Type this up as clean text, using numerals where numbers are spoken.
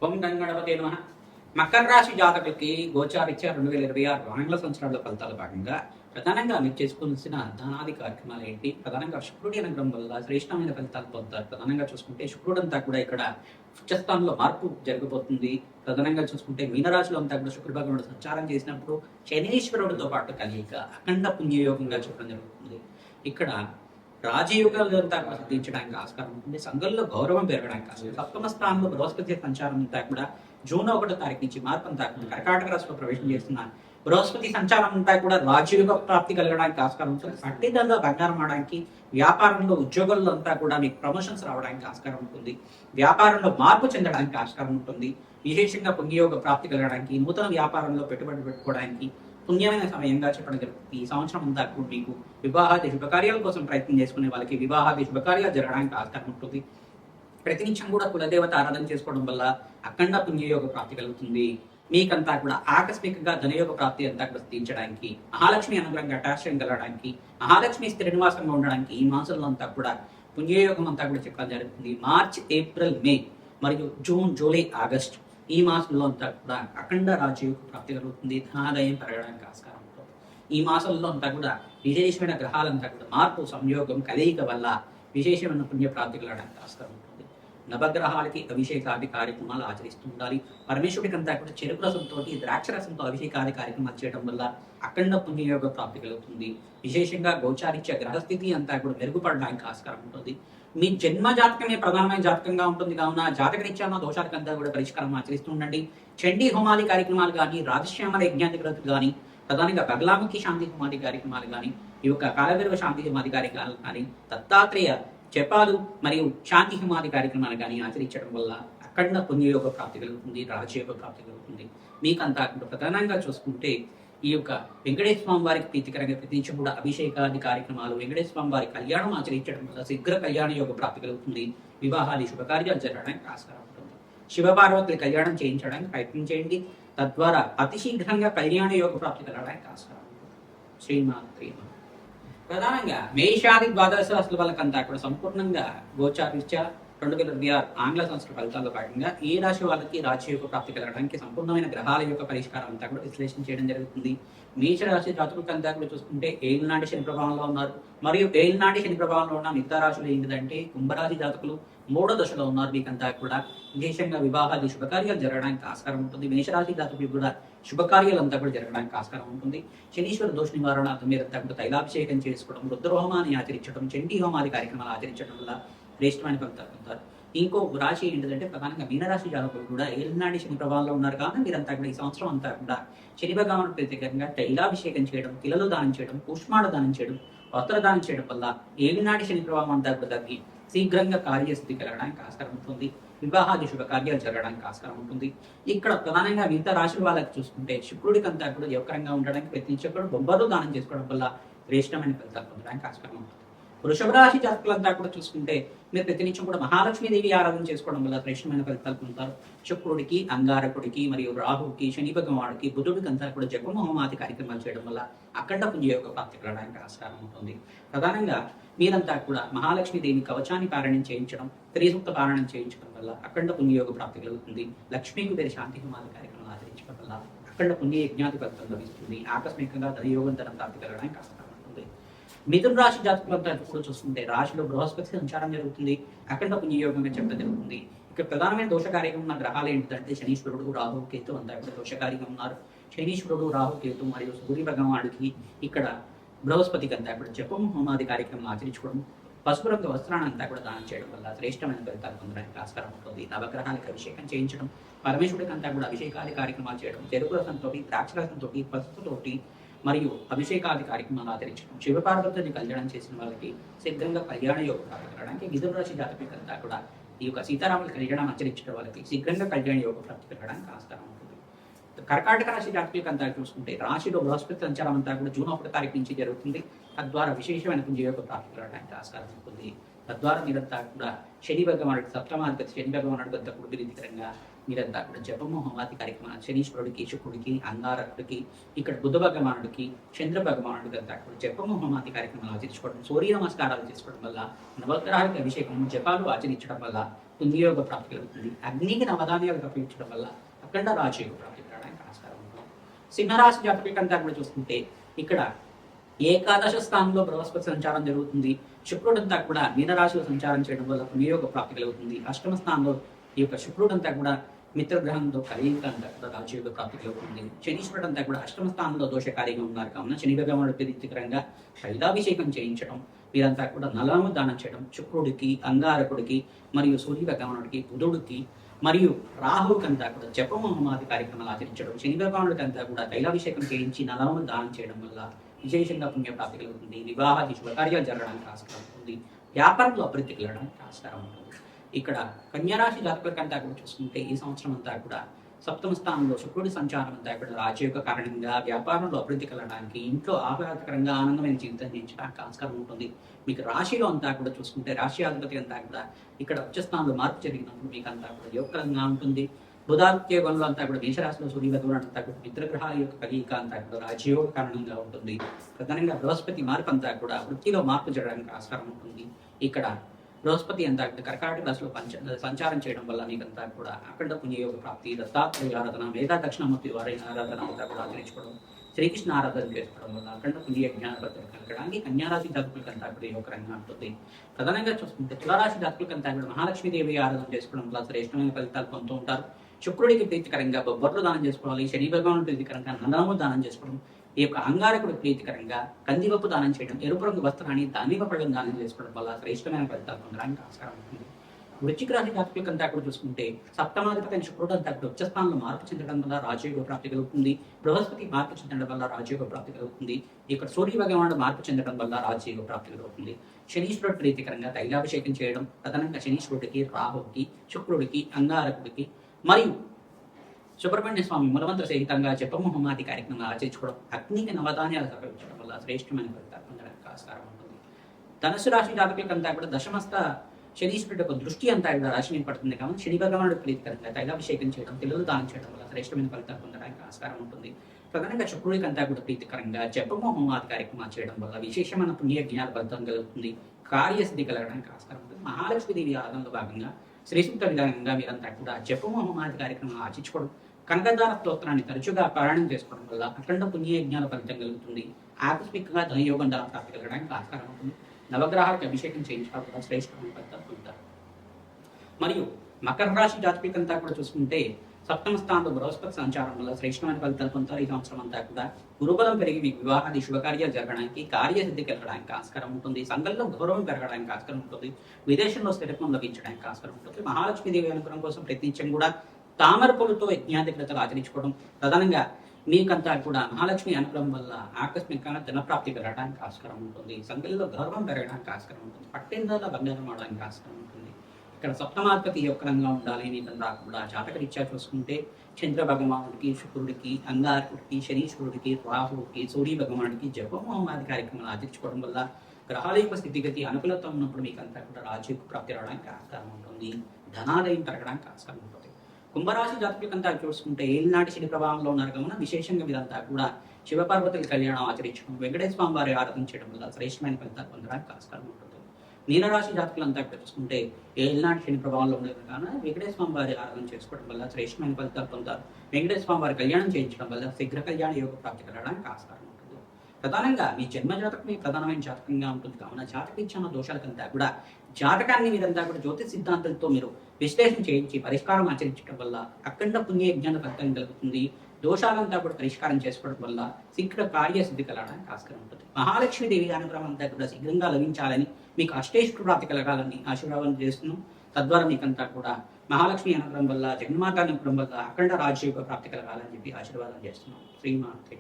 ఓం గంగణపతే నమః. మకర రాశి జాతకులకి గోచారిత్య 2026 ఆంగ్ల సంవత్సరాల ఫలితాల భాగంగా ప్రధానంగా మీరు చేసుకోవాల్సిన ధనాది కార్యక్రమాలు ఏంటి? ప్రధానంగా శుక్రుడి అనుగ్రహం వల్ల శ్రేష్టమైన ఫలితాలు పొందుతారు. ప్రధానంగా చూసుకుంటే శుక్రుడు అంతా కూడా ఇక్కడ ఉచ్చస్థానంలో మార్పు జరగబోతుంది. ప్రధానంగా చూసుకుంటే మీనరాశిలో అంతా కూడా శుక్ర భగవానుడు సంచారం చేసినప్పుడు శనీశ్వరుడితో పాటు కలియిక అఖండ పుణ్యయోగంగా చెప్పడం జరుగుతుంది. ఇక్కడ రాజయోగాలంతా సిద్ధించడానికి ఆస్కారం ఉంటుంది. సంఘంలో గౌరవం పెరగడానికి ఆస్కారం. సప్తమ స్థానంలో బృహస్పతి సంచారం అంతా కూడా జూన్ 1వ తారీఖు నుంచి మార్పు అంతా కూడా కర్కాటక రాశిలో ప్రవేశం చేస్తున్న బృహస్పతి సంచారం అంతా కూడా రాజయోగ ప్రాప్తి కలగడానికి ఆస్కారం ఉంటుంది. పట్టిదల్లో బంగారం ఆడడానికి, వ్యాపారంలో ఉద్యోగుల్లో అంతా కూడా మీకు ప్రమోషన్స్ రావడానికి ఆస్కారం ఉంటుంది. వ్యాపారంలో మార్పు చెందడానికి ఆస్కారం ఉంటుంది. విశేషంగా పుణ్యయోగ ప్రాప్తి కలగడానికి, నూతన వ్యాపారంలో పెట్టుబడి పెట్టుకోవడానికి పుణ్యమైన సమయంగా చెప్పడం జరుగుతుంది. ఈ సంవత్సరం అంతా కూడా మీకు వివాహాది శుభకార్యాల కోసం ప్రయత్నం చేసుకునే వాళ్ళకి వివాహాది శుభకార్యాలు జరగడానికి ఆస్కారం ఉంటుంది. ప్రతినిత్యం కూడా కులదేవత ఆరాధన చేసుకోవడం వల్ల అఖండ పుణ్యయోగ ప్రాప్తి కలుగుతుంది. మీకంతా కూడా ఆకస్మికంగా ధనయోగ ప్రాప్తి అంతా కూడా సిద్ధించడానికి, మహాలక్ష్మి అనుగ్రహంగా అటాశ్రయం కలగడానికి, మహాలక్ష్మి స్థిర నివాసంగా ఉండడానికి ఈ మాసంలో అంతా కూడా పుణ్యయోగం అంతా కూడా చెప్పడం జరుగుతుంది. మార్చ్, ఏప్రిల్, మే మరియు జూన్, జూలై, ఆగస్టు ఈ మాసంలో అంతా కూడా అఖండ రాజయోగ ప్రాప్తి కలుగుతుంది. ధనాదాయం పెరగడానికి ఆస్కారం ఉంటుంది. ఈ మాసంలో అంతా కూడా విశేషమైన గ్రహాలంతా కూడా మార్పు, సంయోగం, కలయిక వల్ల విశేషమైన పుణ్య ప్రాప్తి కలగడానికి ఆస్కారం ఉంటుంది. నవగ్రహాలకి అభిషేకాది కార్యక్రమాలు ఆచరిస్తూ ఉండాలి. పరమేశ్వరుడికి అంతా కూడా చెరుకు రసంతో, ద్రాక్ష రసంతో అభిషేకాది కార్యక్రమాలు చేయడం వల్ల అఖండ పుణ్యయోగ ప్రాప్తి కలుగుతుంది. విశేషంగా గోచారిత్య గ్రహస్థితి అంతా కూడా మెరుగుపడడానికి ఆస్కారం ఉంటుంది. మీ జన్మ జాతకమే ప్రధానమైన జాతకంగా ఉంటుంది కావున జాతకరీత్యా దోషాలకంతా కూడా పరిష్కారం ఆచరిస్తూ ఉండండి. చండీ హోమాది కార్యక్రమాలు కానీ, రాజశ్యామల యజ్ఞాది గ్రతులు కానీ, ప్రధానంగా బగలాముఖి శాంతి హోమాది కార్యక్రమాలు కానీ, ఈ యొక్క కాలభైరవ శాంతి హోమాది కార్యక్రమాలు కానీ, దత్తాత్రేయ జపాలు మరియు శాంతి హోమాది కార్యక్రమాలు కానీ ఆచరించడం వల్ల అఖండ పుణ్యయోగ ప్రాప్తి కలుగుతుంది, రాజయోగ ప్రాప్తి కలుగుతుంది. మీకంతా కూడా ప్రధానంగా చూసుకుంటే ఈ యొక్క వెంకటేశ్వర స్వామి వారికి ప్రీతికరంగా ప్రతినిత్యం కూడా అభిషేకాది కార్యక్రమాలు, వెంకటేశ్వర స్వామి వారి కళ్యాణం ఆచరించడం వల్ల శీఘ్ర కళ్యాణ యోగ ప్రాప్తి కలుగుతుంది. వివాహాది శుభకార్యాలు జరగడానికి ఆస్కారం ఉంటుంది. శివపార్వతుల కళ్యాణం చేయించడానికి ప్రయత్నం చేయండి. తద్వారా అతి శీఘ్రంగా కళ్యాణ యోగ ప్రాప్తి కలగడానికి ఆస్కారం ఉంటుంది. శ్రీమాత్రే నమః. ప్రధానంగా మేషాది ద్వాదశ రాశుల వాళ్ళకంతా కూడా సంపూర్ణంగా గోచారీత్యా 2026 ఆంగ్ల సంవత్సర ఫలితాల్లో భాగంగా ఈ రాశి వాళ్ళకి రాజయోగ ప్రాప్తి కలగడానికి సంపూర్ణమైన గ్రహాల యొక్క పరిష్కారం అంతా కూడా విశ్లేషణ చేయడం జరుగుతుంది. మేష రాశి జాతకులకంతా కూడా చూసుకుంటే ఏలినాటి శని ప్రభావంలో ఉన్నారు. మరియు ఏలినాటి శని ప్రభావంలో ఉన్న మిగతా రాశులు ఏంటిదంటే కుంభరాశి జాతకులు 3వ దశలో ఉన్నారు. మీకంతా కూడా విశేషంగా వివాహాది శుభకార్యాలు జరగడానికి ఆస్కారం ఉంటుంది. మేషరాశి జాతకులకు కూడా శుభకార్యాలు అంతా కూడా జరగడానికి ఆస్కారం ఉంటుంది. శనీశ్వర దోష నివారణార్థం మీరంతా కూడా తైలాభిషేకం చేసుకోవడం, రుద్రహోమాన్ని ఆచరించడం, చండీ హోమాది కార్యక్రమాలు ఆచరించడం వల్ల శ్రేష్టమైన ఫలితాలు పొందుతారు. ఇంకో రాశి ఏంటంటే ప్రధానంగా మీనరాశి జాతకులు కూడా ఏలినాటి శని ప్రభావంలో ఉన్నారు కాబట్టి మీరంతా కూడా ఈ సంవత్సరం అంతా కూడా శని భగవానుడు ప్రత్యేకంగా తైలాభిషేకం చేయడం, తిలలు దానం చేయడం, పుష్మాడ దానం చేయడం, వస్త్రదానం చేయడం వల్ల ఏలినాటి శని ప్రభావం అంతా కూడా తగ్గి శీఘ్రంగా కార్యస్థితి కలగడానికి ఆస్కారం ఉంటుంది. వివాహాది శుభకార్యాలు జరగడానికి ఆస్కారం ఉంటుంది. ఇక్కడ ప్రధానంగా మిగతా రాశుల వాళ్ళకి చూసుకుంటే శుక్రుడికి అంతా కూడా యోగకరంగా ఉండడానికి ప్రయత్నించడం, బొబ్బర్లు దానం చేసుకోవడం వల్ల శ్రేష్టమైన ఫలితాలు పొందడానికి ఆస్కారం ఉంటుంది. వృషభ రాశి జాతకులంతా కూడా చూసుకుంటే మీరు ప్రతినిత్యం కూడా మహాలక్ష్మీదేవి ఆరాధన చేసుకోవడం వల్ల శ్రేష్టమైన ఫలితాలు పొందుతారు. శుక్రుడికి, అంగారకుడికి మరియు రాహుకి, శని భగవానుడికి, బుధుడికి అంతా కూడా జపము హోమాది కార్యక్రమాలు చేయడం వల్ల అఖండ పుణ్యయోగ ప్రాప్తి కలగడానికి ఆస్కారం ఉంటుంది. ప్రధానంగా మీరంతా కూడా మహాలక్ష్మీదేవి కవచాన్ని పారాయణం చేయించడం, త్రిసూక్త పారాయణం చేయించడం వల్ల అఖండ పుణ్యయోగ ప్రాప్తి కలుగుతుంది. లక్ష్మీకి వేరే శాంతి హోమాది కార్యక్రమాలు ఆచరించడం వల్ల అఖండ పుణ్య యజ్ఞాది ఫలితం లభిస్తుంది. ఆకస్మికంగా ధనయోగం ధనం ప్రాప్తి కలగడానికి ఆస్కారం ఉంటుంది. మిథున రాశి జాతకులంతా కూడా చూస్తుంటే రాశిలో బృహస్పతి సంచారం జరుగుతుంది. అఖండ పుణ్యయోగంగా చెప్పడం జరుగుతుంది. ఇక్కడ ప్రధానమైన దోషకార్యంగా ఉన్న గ్రహాలు ఏంటంటే శనీశ్వరుడు, రాహు, కేతు అంతా కూడా దోషకార్యంగా ఉన్నారు. శనీశ్వరుడు, రాహు, కేతు మరియు సూర్య భగవానుడికి ఇక్కడ బృహస్పతికి అంతా కూడా జపం హోమాది కార్యక్రమం ఆచరించుకోవడం, పసుపు రంగు వస్త్రాన్ని అంతా కూడా దానం చేయడం వల్ల శ్రేష్టమైన ఫలితాలు పొందడానికి ఆస్కారం ఉంటుంది. నవగ్రహాలకు అభిషేకం చేయించడం, పరమేశ్వరుడికి అంతా కూడా అభిషేకాది కార్యక్రమాలు చేయడం, చెరుకు రసంతో, ద్రాక్ష రసంతో, పసుపుతోటి మరియు అభిషేకాది కార్యక్రమాలు ఆచరించడం, శివపార్వతుని కళ్యాణం చేసిన వాళ్ళకి శీఘ్రంగా కళ్యాణ యోగ ప్రాప్తి కలగడానికి, మిథున రాశి జాతకులంతా కూడా ఈ యొక్క సీతారాముల కళ్యాణం ఆచరించడం వాళ్ళకి శీఘ్రంగా కళ్యాణ యోగ ప్రాప్తి కలగడానికి ఆస్కారం ఉంటుంది. కర్కాటక రాశి జాతకులకు అంతా చూసుకుంటే రాశిలో బృహస్పతి సంచారం అంతా కూడా జూన్ 1వ తారీఖు నుంచి జరుగుతుంది. తద్వారా విశేషమైన పుణ్యయోగ ప్రాప్తి కలగడానికి ఆస్కారం ఉంటుంది. తద్వారా మీరంతా కూడా శని భగవానుడికి, సప్తమాధిపతి శని భగవానుడికి అంతా కూడా ప్రీతికరంగా మీరంతా కూడా జపము హోమాది కార్యక్రమాలు శనీశ్వరుడికి, శుక్రుడికి, అంగారకుడికి, ఇక్కడ బుధ భగవానుడికి, చంద్ర భగవానుడికి అంతా కూడా జపము హోమాది కార్యక్రమాలు ఆచరించుకోవడం, సూర్య నమస్కారాలు చేసుకోవడం వల్ల, నవగ్రహాలకు అభిషేకం, జపాలు ఆచరించడం వల్ల పుణ్యయోగ ప్రాప్తి కలుగుతుంది. అగ్నికి నవధాన్యాలు తప్పించడం వల్ల అఖండ రాజయోగ ప్రాప్తి కలగడానికి ఆస్కారం ఉంటుంది. సింహరాశి జాతకులకంతా కూడా చూసుకుంటే ఇక్కడ ఏకాదశ స్థానంలో బృహస్పతి సంచారం జరుగుతుంది. శుక్రుడంతా కూడా మీనరాశిలో సంచారం చేయడం వల్ల పుణ్యయోగ ప్రాప్తి కలుగుతుంది. అష్టమ స్థానంలో ఈ యొక్క శుక్రుడంతా కూడా మిత్రగ్రహంతో కలియిక అంతా కూడా రాజయోగ ప్రాప్తి కలుగుతుంది. శనీశ్వరుడంతా కూడా అష్టమ స్థానంలో దోషకారిగా ఉన్నారు కావున శని భగవానుడు ప్రీతికరంగా తైలాభిషేకం చేయించడం, వీరంతా కూడా నలము దానం చేయడం, శుక్రుడికి, అంగారకుడికి మరియు సూర్య భగవానుడికి, బుధుడికి మరియు రాహువుకంతా కూడా జప హోమాది కార్యక్రమాలు ఆచరించడం, శని భగవానుడికంతా కూడా తైలాభిషేకం చేయించి నలము దానం చేయడం వల్ల విశేషంగా పుణ్యప్రాప్తి కలుగుతుంది. వివాహాది శుభకార్యాలు జరగడానికి ఆస్కారం ఉంటుంది. వ్యాపారంలో అభివృద్ధి కలగడానికి ఆస్కారం ఉంటుంది. ఇక్కడ కన్యారాశి జాతకులకంతా కూడా చూసుకుంటే ఈ సంవత్సరం అంతా కూడా సప్తమ స్థానంలో శుక్రుడి సంచారం అంతా కూడా రాజయోగ కారణంగా వ్యాపారంలో అభివృద్ధి కలగడానికి, ఇంట్లో ఆహ్లాదకరంగా ఆనందమైన జీవితం జీవించడానికి ఆస్కారం ఉంటుంది. మీకు రాశిలో అంతా కూడా చూసుకుంటే రాశి అధిపతి అంతా కూడా ఇక్కడ ఉచ్చస్థానంలో మార్పు జరిగినప్పుడు మీకు అంతా కూడా యోగకరంగా ఉంటుంది. బుధాదిత్య గణులు అంతా కూడా మేషరాశిలో సూర్య భగవానుడు అంతా కూడా మిత్రగ్రహాల యొక్క కలియిక అంతా కూడా రాజయోగ కారణంగా ఉంటుంది. ప్రధానంగా బృహస్పతి మార్పు అంతా కూడా వృత్తిలో మార్పు జరగడానికి ఆస్కారం ఉంటుంది. ఇక్కడ బృహస్పతి అంతా కర్కాటక రాశిలో సంచారం చేయడం వల్ల మీకంతా కూడా అఖండ పుణ్యయోగ ప్రాప్తి, దత్తాత్రేయ ఆరాధన, మేధా దక్షిణామూర్తి వారైన ఆరాధన అంతా కూడా ఆచరించుకోవడం, శ్రీకృష్ణ ఆరాధన చేసుకోవడం వల్ల అఖండ పుణ్య జ్ఞానబద్ధం కలగడానికి కన్యారాశి జాతకులకంతా కూడా యోగకరంగా ఉంటుంది. ప్రధానంగా చూసుకుంటే తులారాశి జాతకులకంతా కూడా మహాలక్ష్మీదేవి ఆరాధన చేసుకోవడం వల్ల శ్రేష్టమైన ఫలితాలు పొందుతూ ఉంటారు. శుక్రుడికి ప్రీతికరంగా బొబ్బర్లు దానం చేసుకోవాలి. శని భగవానుడు ప్రీతికరంగా నందనము దానం చేసుకోవడం, ఈ యొక్క అంగారకుడు ప్రీతికరంగా కందిపప్పు దానం చేయడం, ఎరుపు రంగు వస్త్రాన్ని దానిమ్మ పళ్ళను దానం చేసుకోవడం వల్ల శ్రేష్టమైన ఫలితాలు పొందడానికి ఆస్కారం ఉంటుంది. వృశ్చిక రాశి జాతకులకంతా కూడా చూసుకుంటే సప్తమాధిపతి శుక్రుడు అంతా కూడా ఉచ్చస్థానంలో మార్పు చెందడం వల్ల రాజయోగ ప్రాప్తి కలుగుతుంది. బృహస్పతి మార్పు చెందడం వల్ల రాజయోగ ప్రాప్తి కలుగుతుంది. ఇక్కడ సూర్య భగవానుడు మార్పు చెందడం వల్ల రాజయోగ ప్రాప్తి కలుగుతుంది. శనీశ్వరుడు ప్రీతికరంగా తైలాభిషేకం చేయడం, ప్రధానంగా శనీశ్వరుడికి, రాహువుకి, శుక్రుడికి, అంగారకుడికి మరియు సుబ్రహ్మణ్య స్వామి మూలమంత్ర సహితంగా జపమోహమాది కార్యక్రమాలు ఆచరించుకోవడం, అగ్నికి నవధాన్యాలు సమర్పించడం వల్ల శ్రేష్టమైన ఫలితాలు పొందడానికి ఆస్కారం ఉంటుంది. ధనుసు రాశి జాతకులకంతా కూడా దశమస్థ శనీశ్వరుడు యొక్క దృష్టి అంతా కూడా రాశి మీద పడుతుంది కాబట్టి శని భగవానుడు ప్రీతికరంగా తైలాభిషేకం చేయడం, పిల్లలు దానం చేయడం వల్ల శ్రేష్టమైన ఫలితాలు పొందడానికి ఆస్కారం ఉంటుంది. ప్రధానంగా శుక్రుడికంతా కూడా ప్రీతికరంగా జపమోహమాది కార్యక్రమాలు చేయడం వల్ల విశేషమైన పుణ్య జ్ఞాన ఫలితం కలుగుతుంది. కార్యసిద్ధి కలగడానికి ఆస్కారం ఉంటుంది. మహాలక్ష్మీదేవి ఆరాధనలో భాగంగా శ్రీసూక్త విధానంగా మీరంతా కూడా జపమోహమాది కార్యక్రమాలు ఆచరించుకోవడం, కనకదార స్తోత్రాన్ని తరచుగా పారాయణం చేసుకోవడం వల్ల అఖండ పుణ్య జ్ఞాన ఫలితం కలుగుతుంది. ఆకస్మికంగా ధనయోగం ధన ప్రాప్తి కలగడానికి ఆస్కారం ఉంటుంది. నవగ్రహాలకు అభిషేకం చేయించడం కూడా శ్రేష్టమైన ఫలితాలు పొందుతారు. మరియు మకర రాశి జాతకులకంతా కూడా చూసుకుంటే సప్తమ స్థానంలో బృహస్పతి సంచారం వల్ల శ్రేష్టమైన ఫలితాలు పొందుతారు. ఈ సంవత్సరం అంతా కూడా గురుబలం పెరిగి మీకు వివాహాది శుభకార్యాలు జరగడానికి, కార్యసిద్ధి కలగడానికి ఆస్కారం ఉంటుంది. సంఘంలో గౌరవం పెరగడానికి ఆస్కారం ఉంటుంది. విదేశంలో స్థిరత్వం లభించడానికి ఆస్కారం ఉంటుంది. మహాలక్ష్మీదేవి అనుగ్రహం కోసం ప్రయత్నించడం కూడా తామర పూలతో యజ్ఞాధికతలు ఆచరించుకోవడం, ప్రధానంగా మీకంతా కూడా మహాలక్ష్మి అనుగ్రహం వల్ల ఆకస్మికంగా ధనప్రాప్తి పెరగడానికి ఆస్కారం ఉంటుంది. సంఖ్యలో గౌరవం పెరగడానికి ఆస్కారం ఉంటుంది. పట్టెందల బంగారం అవడానికి ఆస్కారం ఉంటుంది. ఇక్కడ సప్తమాధిపతి యొక్కరంగా ఉండాలి మీకంతా కూడా జాతకరీత్యా చూసుకుంటే చంద్ర భగవానుడికి, శుక్రుడికి, అంగారకుడికి, శనీశ్వరుడికి, రాహుడికి, సూర్య భగవానుడికి జపమోహమాది కార్యక్రమాలు ఆచరించుకోవడం వల్ల గ్రహాల యొక్క స్థితిగతి అనుకూలత ఉన్నప్పుడు మీకంతా కూడా రాజయోగ ప్రాప్తి రావడానికి ఆస్కారం ఉంటుంది. ధనాదాయం పెరగడానికి ఆస్కారం ఉంటుంది. కుంభరాశి జాతకులకంతా చూసుకుంటే ఏలినాటి శని ప్రభావంలో ఉన్నారు కావున విశేషంగా మీరంతా కూడా శివపార్వతుల కళ్యాణం ఆచరించడం, వెంకటేశ్వర స్వామి వారి ఆరాధన చేయడం వల్ల శ్రేష్టమైన ఫలితాలు పొందడానికి ఆస్కారం ఉంటుంది. మీనరాశి జాతకులంతా చూసుకుంటే ఏలినాటి శని ప్రభావంలో ఉండేది కావున వెంకటేశ్వర స్వామి వారి ఆరాధన చేసుకోవడం వల్ల శ్రేష్టమైన ఫలితాలు పొందుతారు. వెంకటేశ్వర స్వామి వారి కళ్యాణం చేయించడం వల్ల శీఘ్ర కళ్యాణ యోగ ప్రాప్తి కలగడానికి ఆస్కారం ఉంటుంది. ప్రధానంగా మీ జన్మ జాతకమే ప్రధానమైన జాతకంగా ఉంటుంది కావున జాతకరీత్యా దోషాలకంతా కూడా జాతకాన్ని మీరంతా కూడా జ్యోతిష్ సిద్ధాంతాలతో మీరు విశ్లేషణ చేయించి పరిష్కారం ఆచరించడం వల్ల అఖండ పుణ్య జ్ఞాన ఫలితం కలుగుతుంది. దోషాలంతా కూడా పరిష్కారం చేసుకోవడం వల్ల శీఘ్ర కార్యసిద్ధి కలగడానికి ఆస్కారం ఉంటుంది. మహాలక్ష్మీదేవి అనుగ్రహం అంతా కూడా శీఘ్రంగా లభించాలని, మీకు అష్టేశ్వర ప్రాప్తి కలగాలని ఆశీర్వాదం చేస్తున్నాం. తద్వారా మీకంతా కూడా మహాలక్ష్మి అనుగ్రహం వల్ల, జగన్మాత అనుగ్రహం వల్ల అఖండ రాజయోగ ప్రాప్తి కలగాలని చెప్పి ఆశీర్వాదం చేస్తున్నాం. శ్రీమాత్రే.